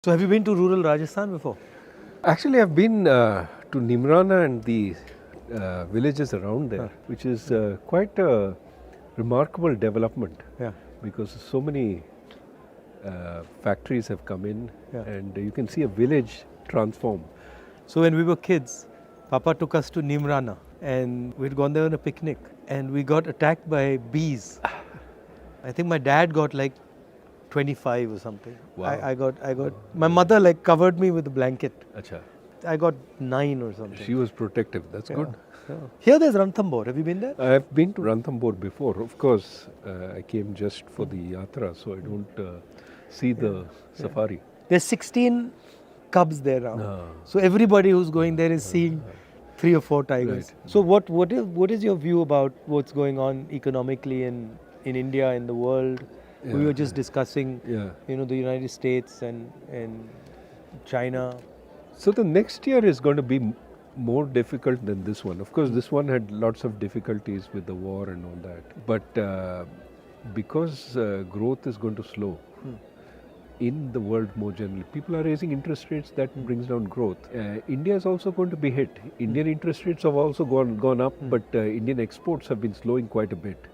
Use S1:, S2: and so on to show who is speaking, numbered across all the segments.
S1: So have you been to rural Rajasthan before?
S2: Actually, I've been to Nimrana and the villages around there, which is quite a remarkable development.
S1: Yeah.
S2: Because so many factories have come in,
S1: Yeah.
S2: and you can see a village transform.
S1: So when we were kids, Papa took us to Nimrana and we'd gone there on a picnic and we got attacked by bees. I think my dad got like 25 or something.
S2: Wow.
S1: I got, my mother like covered me with a blanket.
S2: Acha.
S1: I got 9 or something.
S2: She was protective. That's good.
S1: Yeah. Here there's Ranthambore. Have you been there?
S2: I've been to Ranthambore before. Of course, I came just for the yatra, so I don't see the safari.
S1: There's 16 cubs there now. So everybody who's going there is seeing 3 or 4 tigers.
S2: Right.
S1: So what is your view about what's going on economically in India, in the world? We were just discussing, the United States and China.
S2: So the next year is going to be more difficult than this one. Of course, this one had lots of difficulties with the war and all that. But because growth is going to slow in the world more generally, people are raising interest rates, that brings down growth. India is also going to be hit. Indian interest rates have also gone up, but Indian exports have been slowing quite a bit.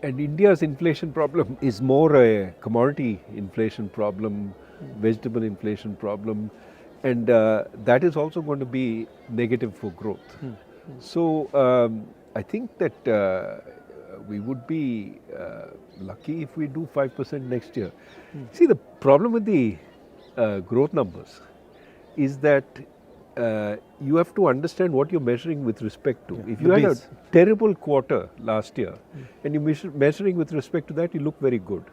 S2: And India's inflation problem is more a commodity inflation problem, vegetable inflation problem. And that is also going to be negative for growth. So I think that we would be lucky if we do 5% next year. See, the problem with the growth numbers is that you have to understand what you're measuring with respect to. If you had a terrible quarter last year and you're measuring with respect to that, you look very good.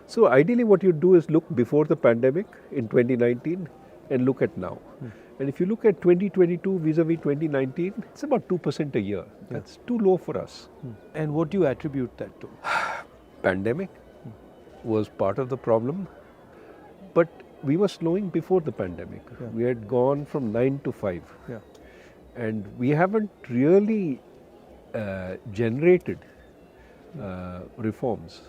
S2: So ideally what you do is look before the pandemic in 2019 and look at now. And if you look at 2022 vis-a-vis 2019, it's about 2% a year. That's too low for us.
S1: And what do you attribute that to?
S2: Pandemic was part of the problem, but we were slowing before the pandemic. We had gone from 9 to 5. And we haven't really generated reforms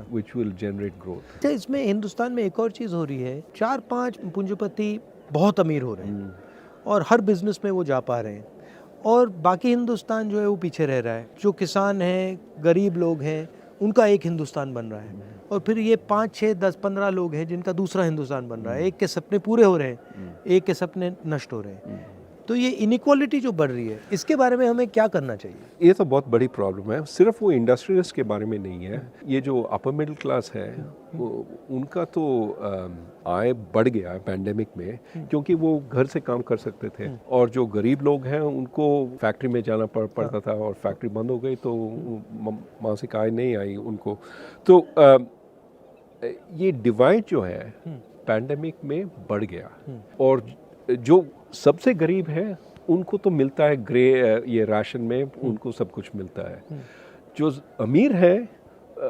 S2: which will generate growth.
S1: इसमें हिंदुस्तान में एक और चीज़ हो रही है, 4-5 पूंजीपति बहुत अमीर हो रहे हैं और हर बिजनेस में वो जा पा रहे हैं और बाकी हिंदुस्तान जो है वो पीछे रह रहा है. जो किसान हैं, गरीब लोग हैं, उनका एक हिंदुस्तान बन रहा है और फिर ये 5, 6, 10, 15 लोग हैं जिनका दूसरा हिंदुस्तान बन रहा है. एक के सपने पूरे हो रहे हैं, एक के सपने नष्ट हो रहे हैं. तो ये इनइक्वालिटी जो बढ़ रही है, इसके बारे में हमें क्या करना चाहिए?
S2: ये तो बहुत बड़ी प्रॉब्लम है. सिर्फ वो इंडस्ट्रियलिस्ट के बारे में नहीं है. ये जो अपर मिडिल क्लास है, उनका तो आय बढ़ गया है पैंडेमिक में, क्योंकि वो घर से काम कर सकते थे. और जो गरीब लोग हैं उनको फैक्ट्री में जाना पड़ता था और फैक्ट्री बंद हो गई तो मासिक आय नहीं आई उनको. तो ये डिवाइड जो है पैंडेमिक में बढ़ गया. और जो सबसे गरीब है उनको तो मिलता है ये राशन में, उनको सब कुछ मिलता है. जो अमीर है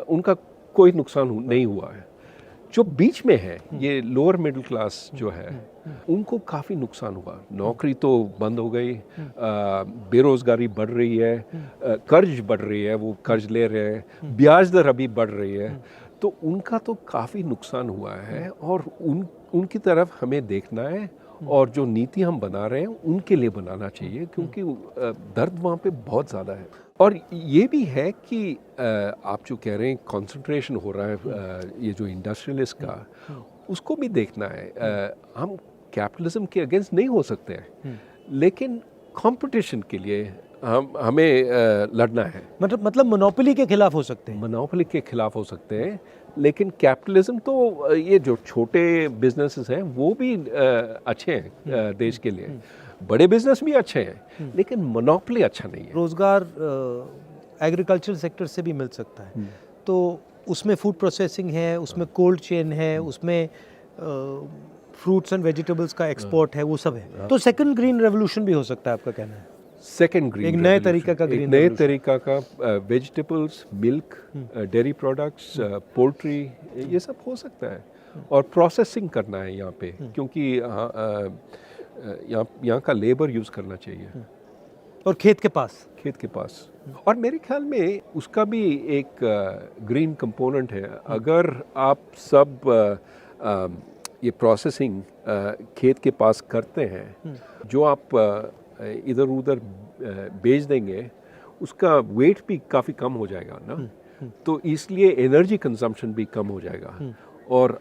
S2: उनका कोई नुकसान नहीं हुआ है. जो बीच में है, ये लोअर मिडिल क्लास जो है, उनको काफ़ी नुकसान हुआ. नौकरी तो बंद हो गई, बेरोज़गारी बढ़ रही है, कर्ज बढ़ रही है, वो कर्ज ले रहे हैं, ब्याज दर अभी बढ़ रही है. तो उनका तो काफ़ी नुकसान हुआ है और उनकी तरफ हमें देखना है. और जो नीति हम बना रहे हैं उनके लिए बनाना चाहिए, क्योंकि दर्द वहाँ पे बहुत ज़्यादा है. और ये भी है कि आप जो कह रहे हैं कंसंट्रेशन हो रहा है ये जो इंडस्ट्रियलिस्ट का, उसको भी देखना है. हम कैपिटलिज्म के अगेंस्ट नहीं हो सकते हैं, लेकिन कंपटीशन के लिए हमें लड़ना है.
S1: मतलब मोनोपोली के खिलाफ हो सकते हैं.
S2: मोनोपोली के खिलाफ हो सकते हैं, लेकिन कैपिटलिज्म तो ये जो छोटे बिजनेसेस हैं वो भी अच्छे हैं देश के लिए. बड़े बिजनेस भी अच्छे हैं, लेकिन मोनोपोली अच्छा नहीं है.
S1: रोजगार एग्रीकल्चर सेक्टर से भी मिल सकता है. तो उसमें फूड प्रोसेसिंग है, उसमें कोल्ड चेन है, उसमें फ्रूट्स एंड वेजिटेबल्स का एक्सपोर्ट है, वो सब है. तो सेकंड ग्रीन रेवोल्यूशन भी हो सकता है, आपका कहना है?
S2: सेकेंड ग्रीन,
S1: एक नए तरीका का ग्रीन,
S2: नए तरीका का vegetables, milk, dairy products, poultry, ये सब हो सकता है. और प्रोसेसिंग करना है यहाँ पे, क्योंकि यहाँ का लेबर यूज़ करना चाहिए.
S1: और खेत के पास.
S2: और मेरे ख्याल में उसका भी एक ग्रीन कंपोनेंट है. अगर आप सब ये प्रोसेसिंग खेत के पास करते हैं, जो आप इधर उधर बेच देंगे उसका वेट भी काफ़ी कम हो जाएगा ना, तो इसलिए एनर्जी कंजम्पशन भी कम हो जाएगा। और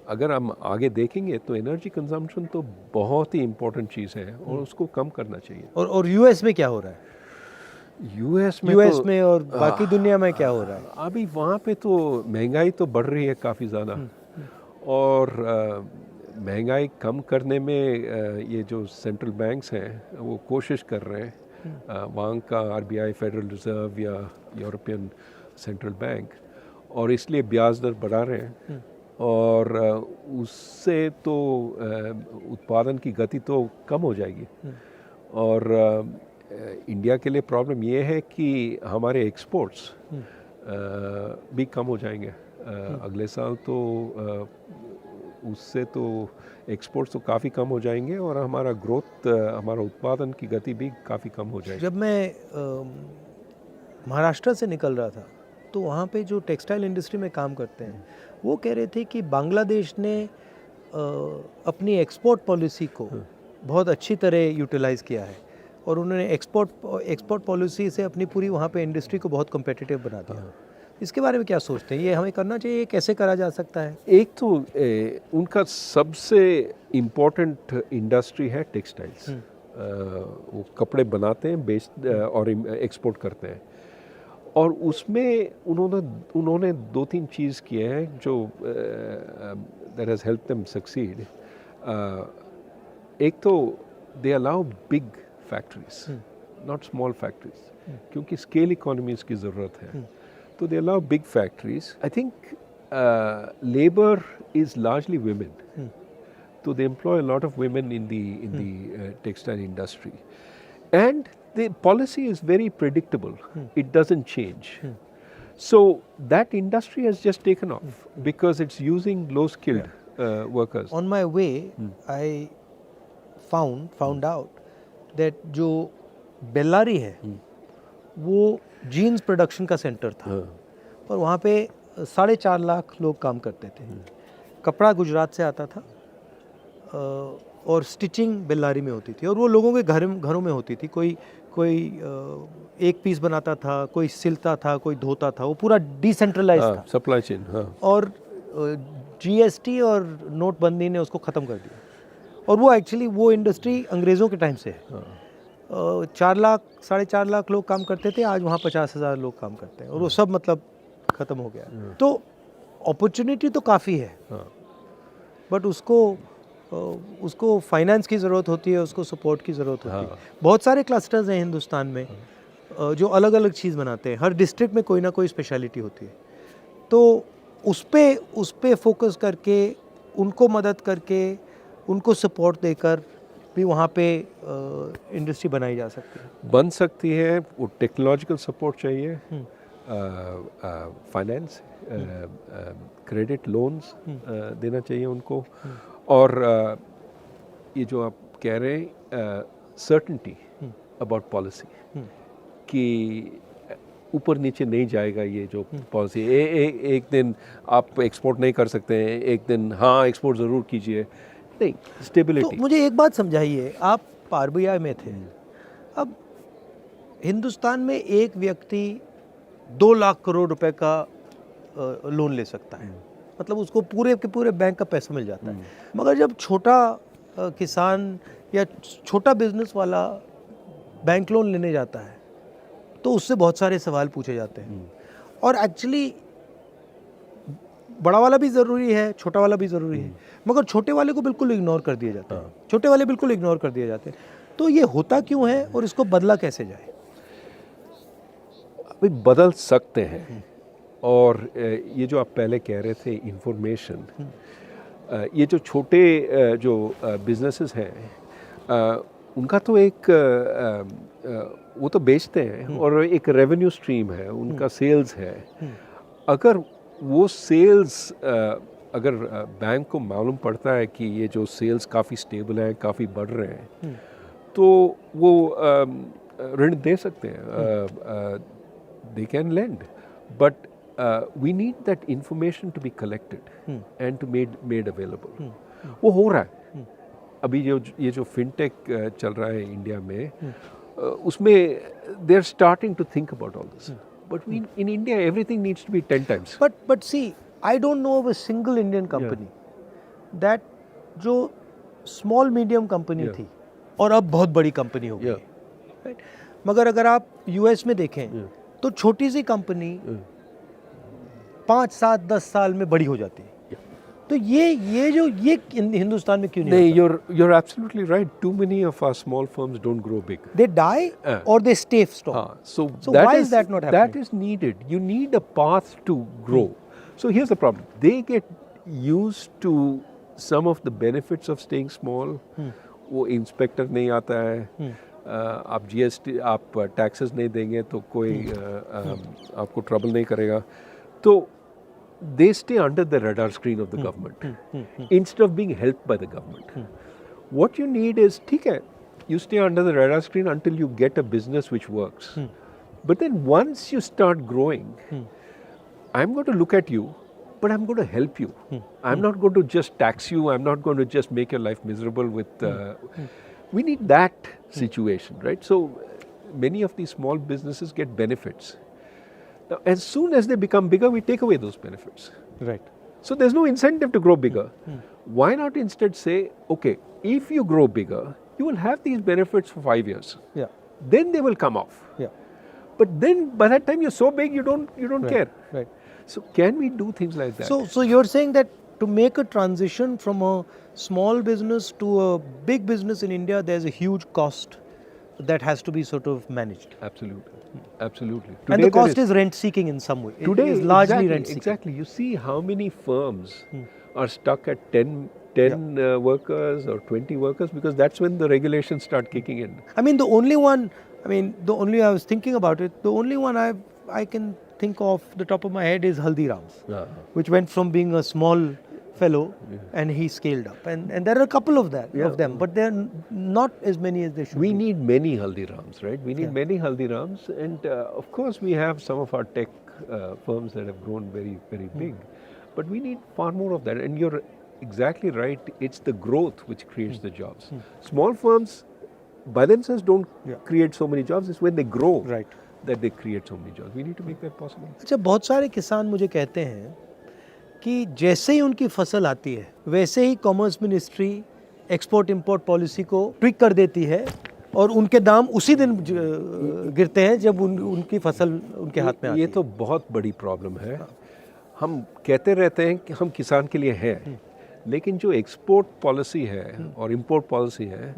S2: अगर हम आगे देखेंगे तो एनर्जी कंजम्पशन तो बहुत ही इम्पोर्टेंट चीज़ है और उसको कम करना चाहिए।
S1: और यूएस में क्या हो रहा है?
S2: यूएस
S1: में और बाकी दुनिया में क्या हो रहा है?
S2: अभी वहाँ पे तो महंगाई तो बढ़ रही है काफ़ी ज़्यादा, और महंगाई कम करने में ये जो सेंट्रल बैंक्स हैं वो कोशिश कर रहे हैं, वहाँ का आरबीआई, फेडरल रिजर्व या यूरोपियन सेंट्रल बैंक, और इसलिए ब्याज दर बढ़ा रहे हैं, और उससे तो उत्पादन की गति तो कम हो जाएगी। और इंडिया के लिए प्रॉब्लम ये है कि हमारे एक्सपोर्ट्स भी कम हो जाएंगे अगले साल, तो उससे तो एक्सपोर्ट्स तो काफ़ी कम हो जाएंगे और हमारा ग्रोथ, हमारा उत्पादन की गति भी काफ़ी कम हो जाएगी।
S1: जब मैं महाराष्ट्र से निकल रहा था तो वहाँ पे जो टेक्सटाइल इंडस्ट्री में काम करते हैं वो कह रहे थे कि बांग्लादेश ने अपनी एक्सपोर्ट पॉलिसी को बहुत अच्छी तरह यूटिलाइज़ किया है और उन्होंने एक्सपोर्ट पॉलिसी से अपनी पूरी वहाँ पे इंडस्ट्री को बहुत कम्पिटिटिव बना दिया। इसके बारे में क्या सोचते हैं? ये हमें करना चाहिए, कैसे करा जा सकता है?
S2: एक तो उनका सबसे इम्पोर्टेंट इंडस्ट्री है टेक्सटाइल्स, वो कपड़े बनाते हैं, और एक्सपोर्ट करते हैं, और उसमें उन्होंने 2-3 चीज़ किए हैं जो that has help them succeed. एक तो they allow big factories, not small factories, क्योंकि स्केल इकोनॉमीज की ज़रूरत है, तो they allow big factories. I think labour is largely women, so they employ a lot of women in the textile industry, and the policy is very predictable. It doesn't change. So that industry has just taken off because it's using low-skilled workers.
S1: On my way, I found out that जो बेल्लारी है वो jeans production का centre था, और वहाँ पे 4.5 लाख लोग काम करते थे। कपड़ा गुजरात से आता था और स्टिचिंग बेल्लारी में होती थी, और वो लोगों के घरों में होती थी। कोई एक पीस बनाता था, कोई सिलता था, कोई धोता था, वो पूरा डिसेंट्रलाइज था,
S2: सप्लाई चेन।
S1: और जीएसटी और नोटबंदी ने उसको ख़त्म कर दिया, और वो एक्चुअली वो इंडस्ट्री अंग्रेज़ों के टाइम से है। 4.5 लाख लोग काम करते थे, आज वहाँ 50,000 लोग काम करते हैं, और वो सब मतलब ख़त्म हो गया। तो अपॉर्चुनिटी तो काफ़ी है, बट उसको फाइनेंस की ज़रूरत होती है, उसको सपोर्ट की ज़रूरत होती है। बहुत सारे क्लस्टर्स हैं हिंदुस्तान में जो अलग अलग चीज़ बनाते हैं, हर डिस्ट्रिक्ट में कोई ना कोई स्पेशलिटी होती है, तो उस पे फोकस करके, उनको मदद करके, उनको सपोर्ट देकर भी वहाँ पे इंडस्ट्री बनाई जा सकती है,
S2: बन सकती है। वो टेक्नोलॉजिकल सपोर्ट चाहिए, फाइनेंस, क्रेडिट लोन्स देना चाहिए उनको, और ये जो आप कह रहे हैं सर्टेनिटी अबाउट पॉलिसी, कि ऊपर नीचे नहीं जाएगा ये जो पॉलिसी, एक दिन आप एक्सपोर्ट नहीं कर सकते हैं, एक दिन हाँ एक्सपोर्ट ज़रूर कीजिए, नहीं, स्टेबिलिटी।
S1: तो मुझे एक बात समझाइए, आप आरबीआई में थे, अब हिंदुस्तान में एक व्यक्ति 2 लाख करोड़ रुपए का लोन ले सकता है, मतलब उसको पूरे के पूरे बैंक का पैसा मिल जाता है, मगर जब छोटा किसान या छोटा बिजनेस वाला बैंक लोन लेने जाता है तो उससे बहुत सारे सवाल पूछे जाते हैं, और एक्चुअली बड़ा वाला भी ज़रूरी है, छोटा वाला भी ज़रूरी है, मगर छोटे वाले को बिल्कुल इग्नोर कर दिया जाता है, छोटे वाले बिल्कुल इग्नोर कर दिए जाते हैं। तो ये होता क्यों है और इसको बदला कैसे जाए?
S2: अभी बदल सकते हैं, और ये जो आप पहले कह रहे थे इंफॉर्मेशन, ये जो छोटे जो बिजनेसेस हैं उनका तो एक वो तो बेचते हैं और एक रेवेन्यू स्ट्रीम है, उनका सेल्स है। अगर वो सेल्स अगर बैंक को मालूम पड़ता है कि ये जो सेल्स काफ़ी स्टेबल हैं, काफ़ी बढ़ रहे हैं, तो वो ऋण दे सकते हैं, they can lend, but we need that information to be collected and to made available. वो हो रहा है. अभी ये जो फिनटेक चल रहा है इंडिया में, उसमें they are starting to think about all this. But in India everything needs to be 10 times.
S1: But see, I don't know of a single Indian company that जो small medium company थी और अब बहुत बड़ी company हो गई. Right? मगर अगर आप US में देखें तो छोटी सी कंपनी 5, 7, 10 साल में बड़ी हो जाती है. तो ये हिंदुस्तान में क्यों नहीं होता?
S2: You're absolutely right. Too many of our small firms don't grow big.
S1: They die or they stay strong.
S2: So
S1: why is that not happening?
S2: That is needed. You need a path to grow. So here's the problem. They get used to some of the benefits of staying small. वो inspector नहीं आता है, आप GST, आप taxes नहीं देंगे तो कोई आपको ट्रबल नहीं करेगा. तो they stay under the radar screen of the government instead of being helped by the government. What you need is, ठीक है, you stay under the radar screen until you get a business which works. But then once you start growing, I'm going to look at you, but I'm going to help you. I'm not going to just tax you. I'm not going to just make your life miserable with... We need that situation, right? So many of these small businesses get benefits. Now, as soon as they become bigger, we take away those benefits.
S1: Right.
S2: So there's no incentive to grow bigger. Why not instead say, okay, if you grow bigger, you will have these benefits for 5 years.
S1: Yeah.
S2: Then they will come off.
S1: Yeah.
S2: But then by that time you're so big, you don't care.
S1: Right.
S2: So can we do things like that?
S1: So you're saying that to make a transition from a small business to a big business in India, there's a huge cost that has to be sort of managed.
S2: Absolutely. Absolutely.
S1: Today and the cost is rent seeking in some way.
S2: Today
S1: it is largely rent seeking.
S2: Exactly. You see how many firms are stuck at 10 workers or 20 workers, because that's when the regulations start kicking in.
S1: I was thinking about it, the only one I can think of the top of my head is Haldiram's, which went from being a small fellow and he scaled up. And there are a couple of them, but there are not as many as they should
S2: We
S1: be.
S2: need many Haldirams, right? We need many Haldirams, and of course we have some of our tech firms that have grown very, very big. But we need far more of that. And you're exactly right, it's the growth which creates the jobs. Small firms by themselves don't create so many jobs, it's when they grow that they create so many jobs. We need to make that possible.
S1: अच्छा, बहुत सारे किसान मुझे कहते हैं कि जैसे ही उनकी फसल आती है वैसे ही commerce ministry export import policy को ट्विक कर देती है और उनके दाम उसी दिन गिरते हैं जब उनकी फसल उनके हाथ में आती है.
S2: ये तो बहुत बड़ी प्रॉब्लम है. हम कहते रहते हैं कि हम किसान के लिए हैं, लेकिन जो एक्सपोर्ट पॉलिसी है और इंपोर्ट पॉलिसी है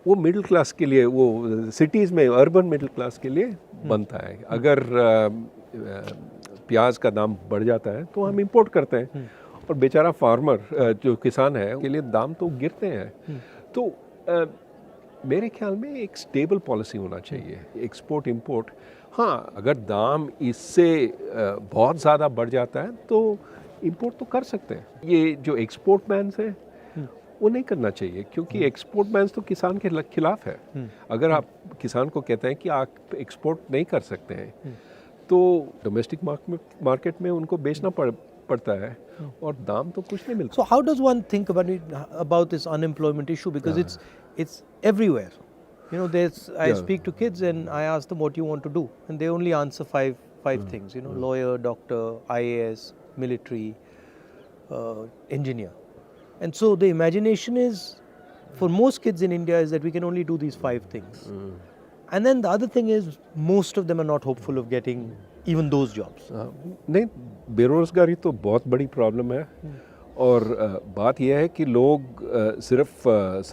S2: वो मिडिल क्लास के लिए, वो सिटीज़ में अर्बन मिडिल क्लास के लिए बनता है. अगर प्याज का दाम बढ़ जाता है तो हम इंपोर्ट करते हैं और बेचारा फार्मर जो किसान है उसके लिए दाम तो गिरते हैं. तो मेरे ख्याल में एक स्टेबल पॉलिसी होना चाहिए एक्सपोर्ट इंपोर्ट. हाँ, अगर दाम इससे बहुत ज़्यादा बढ़ जाता है तो इंपोर्ट तो कर सकते हैं. ये जो एक्सपोर्ट बैन्स हैं वो नहीं करना चाहिए, क्योंकि एक्सपोर्ट बैन्स तो किसान के खिलाफ है. अगर आप किसान को कहते हैं कि आप एक्सपोर्ट नहीं कर सकते हैं तो डोमेस्टिक मार्केट में उनको बेचना पड़ता है और दाम तो कुछ नहीं मिलता.
S1: So how does one think about this unemployment issue, because it's everywhere. You know, I speak to kids and I ask them what you want to do, and they only answer five things. You know, lawyer, doctor, IAS, military, engineer. And so the imagination is, for most kids in India, is that we can only do these 5 things. And then the other thing is, most of them are not hopeful of getting even those jobs.
S2: नहीं, बेरोजगारी तो बहुत बड़ी problem है. और बात यह है कि लोग सिर्फ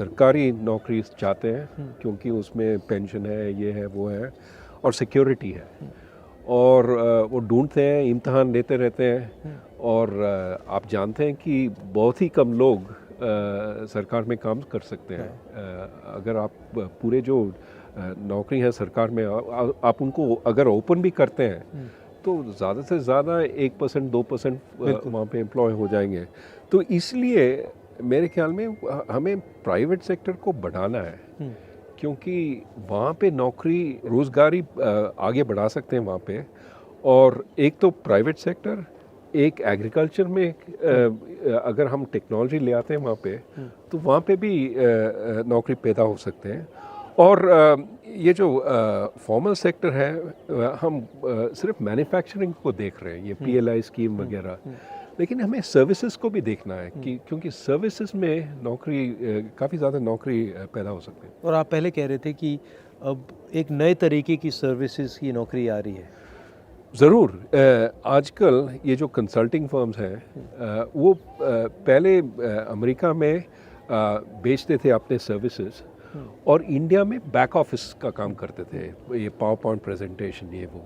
S2: सरकारी नौकरी चाहते हैं क्योंकि उसमें पेंशन है, ये है, वो है और सिक्योरिटी है. और वो ढूंढते हैं, इम्तहान देते रहते हैं. और आप जानते हैं कि बहुत ही कम लोग सरकार में काम कर सकते हैं. अगर आप पूरे जो नौकरी है सरकार में आप उनको अगर ओपन भी करते हैं तो ज़्यादा से ज़्यादा 1% 2% वहाँ पे एम्प्लॉय हो जाएंगे. तो इसलिए मेरे ख्याल में हमें प्राइवेट सेक्टर को बढ़ाना है, क्योंकि वहाँ पे नौकरी रोज़गारी आगे बढ़ा सकते हैं वहाँ पे. और एक तो प्राइवेट सेक्टर, एक एग्रीकल्चर में अगर हम टेक्नोलॉजी ले आते हैं वहाँ पे तो वहाँ पे भी नौकरी पैदा हो सकते हैं। और ये जो फॉर्मल सेक्टर है हम सिर्फ मैन्युफैक्चरिंग को देख रहे हैं, ये PLI स्कीम वगैरह, लेकिन हमें सर्विसेज को भी देखना है कि क्योंकि सर्विसेज में नौकरी काफ़ी ज़्यादा नौकरी पैदा हो सकती है।
S1: और आप पहले कह रहे थे कि अब एक नए तरीके की सर्विसेज की नौकरी आ रही है।
S2: ज़रूर। आजकल ये जो कंसल्टिंग फर्म्स हैं वो पहले अमेरिका में बेचते थे अपने सर्विसेज और इंडिया में बैक ऑफिस का काम करते थे, ये पावर पॉइंट प्रेजेंटेशन ये वो।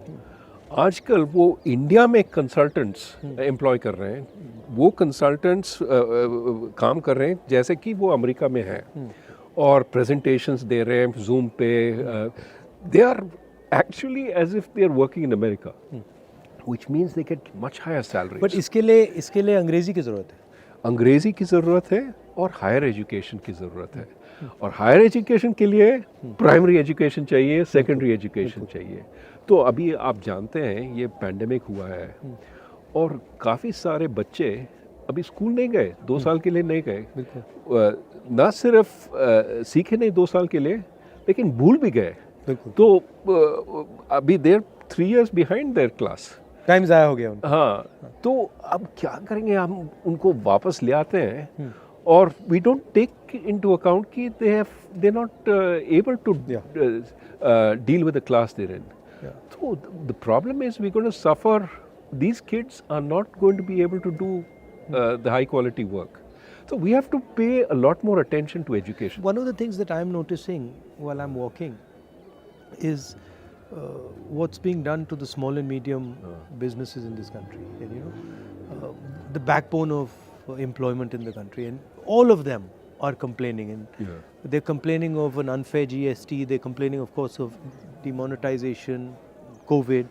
S2: आजकल वो इंडिया में कंसल्टेंट्स एम्प्लॉय कर रहे हैं, वो कंसल्टेंट्स काम कर रहे हैं जैसे कि वो अमेरिका में हैं और प्रेजेंटेशंस दे रहे हैं जूम पे। They are actually as if they are working in America, which means they get much higher salaries.
S1: But इसके लिए अंग्रेजी की ज़रूरत है।
S2: अंग्रेजी की ज़रूरत है और हायर एजुकेशन की ज़रूरत है। और हायर एजुकेशन के लिए प्राइमरी एजुकेशन चाहिए, सेकेंडरी एजुकेशन चाहिए। तो अभी आप जानते हैं ये पैंडेमिक हुआ है और काफ़ी सारे बच्चे अभी स्कूल नहीं गए, 2 साल के लिए नहीं गए। ना सिर्फ सीखे नहीं 2 साल के लिए, लेकिन भूल भी गए। तो अभी देर 3 years behind there class,
S1: time ज़ाया हो गया उनका।
S2: हाँ, तो अब क्या करेंगे, हम उनको वापस ले आते हैं और we don't take into account कि they not able to deal with the class there in. So the problem is we're going to suffer. These kids are not going to be able to do the high quality work. So we have to pay a lot more attention to education.
S1: One of the things that I'm noticing while I'm walking is what's being done to the small and medium businesses in this country. And, the backbone of employment in the country, and all of them are complaining. And they're complaining of an unfair GST. They're complaining, of course, of demonetization, COVID.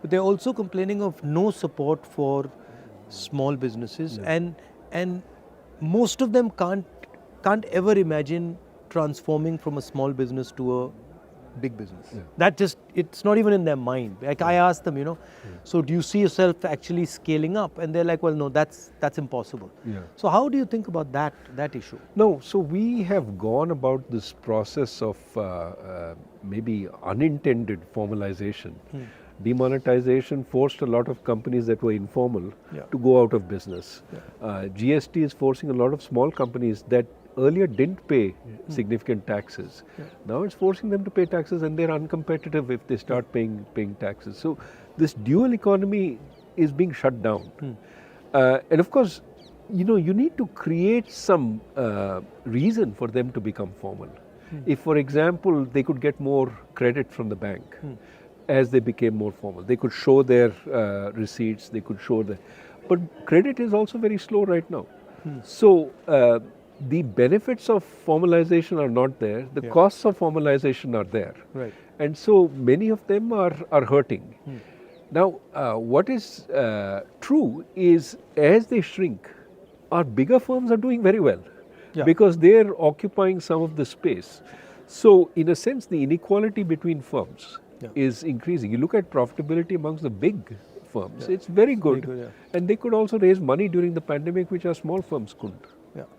S1: But they're also complaining of no support for small businesses, and most of them can't ever imagine transforming from a small business to a big business. That just, it's not even in their mind. Like I asked them, so do you see yourself actually scaling up? And they're like, well, no, that's impossible. So how do you think about that issue?
S2: No, so we have gone about this process of maybe unintended formalization. Demonetization forced a lot of companies that were informal to go out of business. GST is forcing a lot of small companies that earlier didn't pay significant taxes. Now it's forcing them to pay taxes, and they're uncompetitive if they start paying taxes. So this dual economy is being shut down. And of course, you need to create some reason for them to become formal. If, for example, they could get more credit from the bank as they became more formal, they could show their receipts, they could show the... But credit is also very slow right now. So the benefits of formalization are not there. The costs of formalization are there.
S1: Right.
S2: And so many of them are hurting. Now, what is true is as they shrink, our bigger firms are doing very well because they're occupying some of the space. So in a sense, the inequality between firms is increasing. You look at profitability amongst the big firms, it's very good. And they could also raise money during the pandemic, which our small firms couldn't.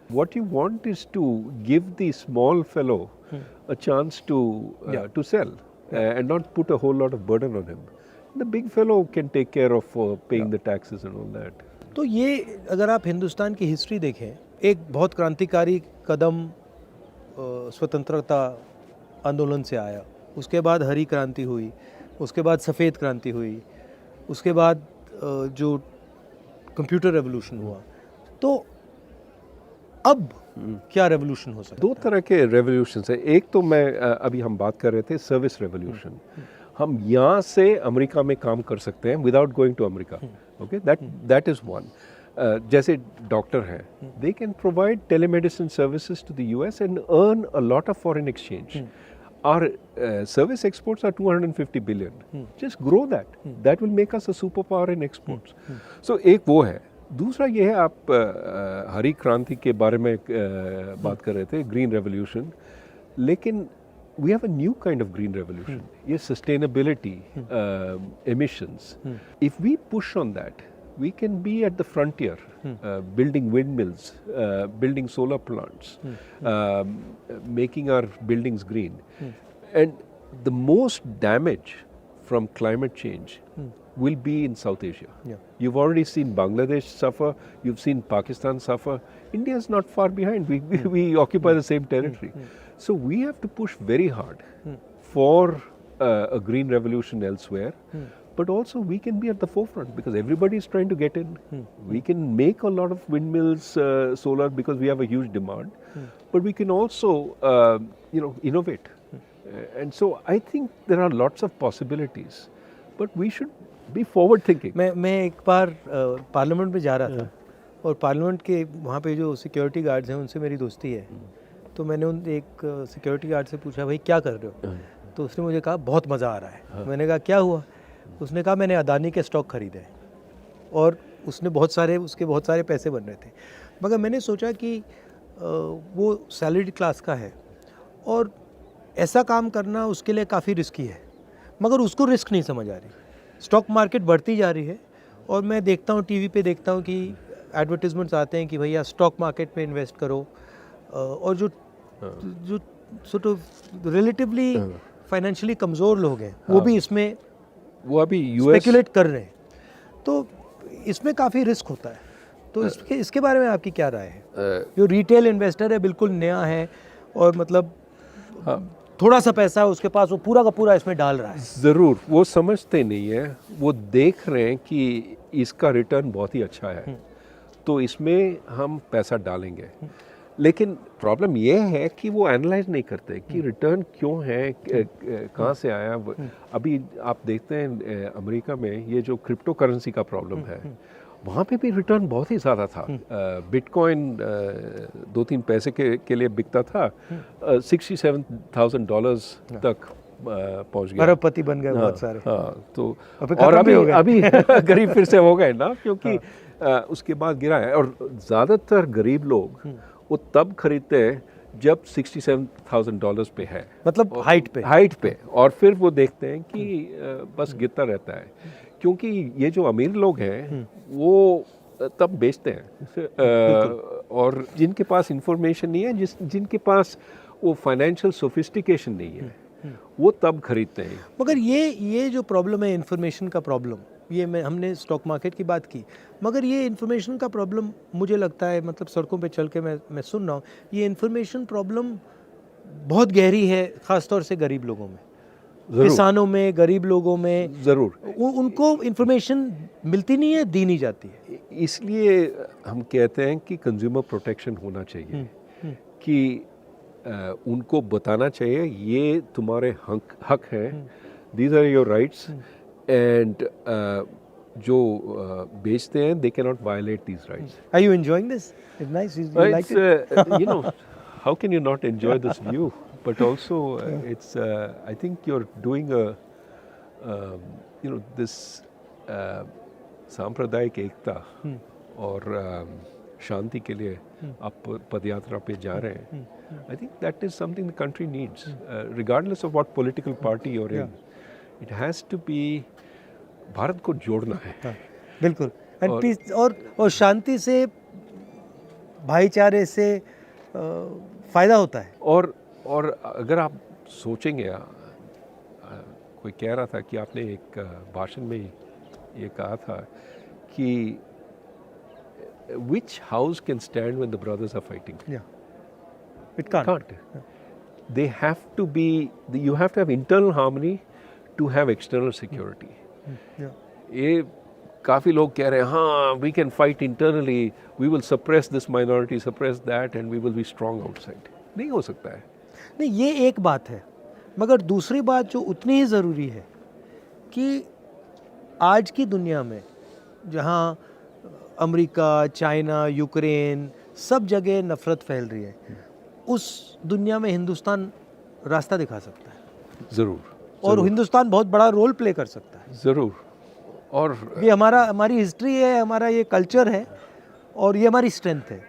S2: What you want is to give the small fellow a chance to sell and not put a whole lot of burden on him. The big fellow can take care of paying the taxes and all that.
S1: तो ये अगर आप हिंदुस्तान की history देखें, एक बहुत क्रांतिकारी कदम स्वतंत्रता आंदोलन से आया, उसके बाद हरी क्रांति हुई, उसके बाद सफ़ेद क्रांति हुई, उसके बाद जो कंप्यूटर रेवोल्यूशन हुआ, तो अब क्या रेवोल्यूशन हो सकता है?
S2: 2 तरह के रेवोल्यूशन है। एक तो मैं अभी हम बात कर रहे थे सर्विस रेवोल्यूशन। हम यहाँ से अमेरिका में काम कर सकते हैं without going to America. Okay, that is one. जैसे डॉक्टर हैं, they can provide telemedicine services to the US and earn a lot of foreign exchange. Our service exports are 250 billion. Just grow that. That will make us a superpower in exports. So एक वो है. दूसरा ये है, आप हरी क्रांति के बारे में बात कर रहे थे, ग्रीन रेवोल्यूशन, लेकिन we have a new kind of green revolution. Yes, sustainability, emissions. If we push on that, we can be at the frontier, building windmills, building solar plants, making our buildings green. And the most damage from climate change will be in South Asia.
S1: Yeah.
S2: You've already seen Bangladesh suffer, you've seen Pakistan suffer. India is not far behind. We occupy the same territory. So we have to push very hard for a green revolution elsewhere. But also we can be at the forefront because everybody is trying to get in. We can make a lot of windmills, solar, because we have a huge demand. But we can also, innovate. And so I think there are lots of possibilities. But we should be forward thinking.
S1: मैं एक बार parliament में जा रहा था और parliament के वहाँ पे जो सिक्योरिटी गार्ड्स हैं उनसे मेरी दोस्ती है. तो मैंने उन एक सिक्योरिटी गार्ड से पूछा, भाई क्या कर रहे हो? तो उसने मुझे कहा बहुत मज़ा आ रहा है. मैंने कहा क्या हुआ? उसने कहा मैंने अदानी के स्टॉक खरीदे हैं और उसके बहुत सारे पैसे बन रहे थे. मगर मैंने सोचा कि वो सैलरीड क्लास का है और ऐसा काम करना उसके लिए काफ़ी रिस्की है, मगर उसको रिस्क नहीं समझ आ रही. स्टॉक मार्केट बढ़ती जा रही है और मैं देखता हूँ टीवी पे देखता हूँ कि एडवर्टीजमेंट्स आते हैं कि भैया स्टॉक मार्केट में इन्वेस्ट करो, और जो सॉर्ट ऑफ रिलेटिवली फाइनेंशियली कमज़ोर लोग हैं वो भी इसमें
S2: वो अभी
S1: स्पेकुलेट कर रहे हैं. तो इसमें काफ़ी रिस्क होता है. तो इसके बारे में आपकी क्या राय है? जो रिटेल इन्वेस्टर है बिल्कुल नया है और मतलब थोड़ा सा पैसा है उसके पास, वो पूरा का पूरा इसमें डाल रहा है.
S2: ज़रूर, वो समझते नहीं है. वो देख रहे हैं कि इसका रिटर्न बहुत ही अच्छा है तो इसमें हम पैसा डालेंगे. लेकिन प्रॉब्लम ये है कि वो एनालाइज नहीं करते कि रिटर्न क्यों है, कहाँ से आया. अभी आप देखते हैं अमेरिका में ये जो क्रिप्टो करेंसी का प्रॉब्लम है, वहाँ पे भी रिटर्न बहुत ही ज़्यादा था. बिटकॉइन 2-3 पैसे के लिए बिकता था, $67,000 तक पहुँच गया.
S1: अरबपति बन गए बहुत सारे.
S2: हाँ, तो और अभी गरीब फिर से हो गए ना, क्योंकि उसके बाद गिरा है. और ज़्यादातर गरीब लोग वो तब खरीदते हैं जब $67,000 पे है,
S1: मतलब हाइट पे,
S2: और फिर वो देखते हैं कि बस गिरता रहता है. क्योंकि ये जो अमीर लोग हैं वो तब बेचते हैं, और जिनके पास इंफॉर्मेशन नहीं है, जिनके पास वो फाइनेंशियल सोफिस्टिकेशन नहीं है, वो तब खरीदते हैं.
S1: मगर ये जो प्रॉब्लम है इन्फॉर्मेशन का प्रॉब्लम, ये हमने स्टॉक मार्केट की बात की, मगर ये इन्फॉर्मेशन का प्रॉब्लम मुझे लगता है, मतलब सड़कों पे चल के मैं सुन रहा हूँ, ये इन्फॉर्मेशन प्रॉब्लम बहुत गहरी है, ख़ास तौर से गरीब लोगों में, किसानों में, गरीब लोगों में.
S2: ज़रूर
S1: उनको इन्फॉर्मेशन मिलती नहीं है, दी नहीं जाती है.
S2: इसलिए हम कहते हैं कि कंज्यूमर प्रोटेक्शन होना चाहिए, कि उनको बताना चाहिए ये तुम्हारे हक हैं, these are your rights, and जो बेचते हैं they cannot violate these rights.
S1: Are you enjoying this? It's nice. You like it?
S2: How can you not enjoy this view? But also, it's. I think you're doing this सांप्रदायिक एकता और शांति के लिए आप पदयात्रा पे जा रहे हैं. I think that is something the country needs, regardless of what political party you're in. It has to be. Bharat को जोड़ना है.
S1: बिल्कुल. और शांति से, भाईचारे से फ़ायदा होता है.
S2: और अगर आप सोचेंगे, कोई कह रहा था कि आपने एक भाषण में ये कहा था कि which house can stand when the brothers are fighting?
S1: Yeah. It can't.
S2: They have to be. You have to have internal harmony to have external security. ये काफ़ी लोग कह रहे हैं हाँ we can fight internally, we will suppress this minority, suppress that, and we will be strong outside. नहीं हो सकता है.
S1: नहीं, ये एक बात है, मगर दूसरी बात जो उतनी ही ज़रूरी है कि आज की दुनिया में जहाँ अमेरिका, चाइना, यूक्रेन, सब जगह नफ़रत फैल रही है, उस दुनिया में हिंदुस्तान रास्ता दिखा सकता है.
S2: ज़रूर.
S1: और हिंदुस्तान बहुत बड़ा रोल प्ले कर सकता है.
S2: ज़रूर. और
S1: ये हमारी हिस्ट्री है, हमारा ये कल्चर है और ये हमारी स्ट्रेंथ है.